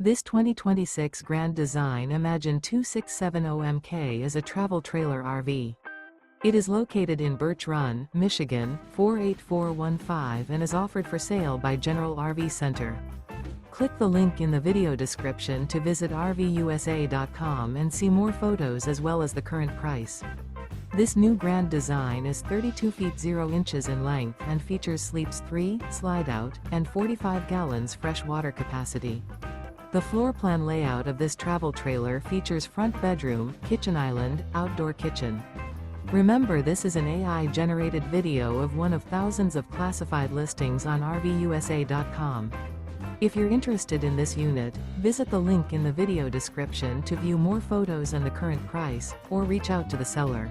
This 2026 Grand Design Imagine 2670MK is a travel trailer RV. It is located in Birch Run, Michigan, 48415 and is offered for sale by General RV Center. Click the link in the video description to visit RVUSA.com and see more photos as well as the current price. This new Grand Design is 32 feet 0 inches in length and features sleeps 3, Slideout, and 45 gallons fresh water capacity. The floor plan layout of this travel trailer features front bedroom, kitchen island, outdoor kitchen. Remember, this is an AI-generated video of one of thousands of classified listings on RVUSA.com. If you're interested in this unit, visit the link in the video description to view more photos and the current price, or reach out to the seller.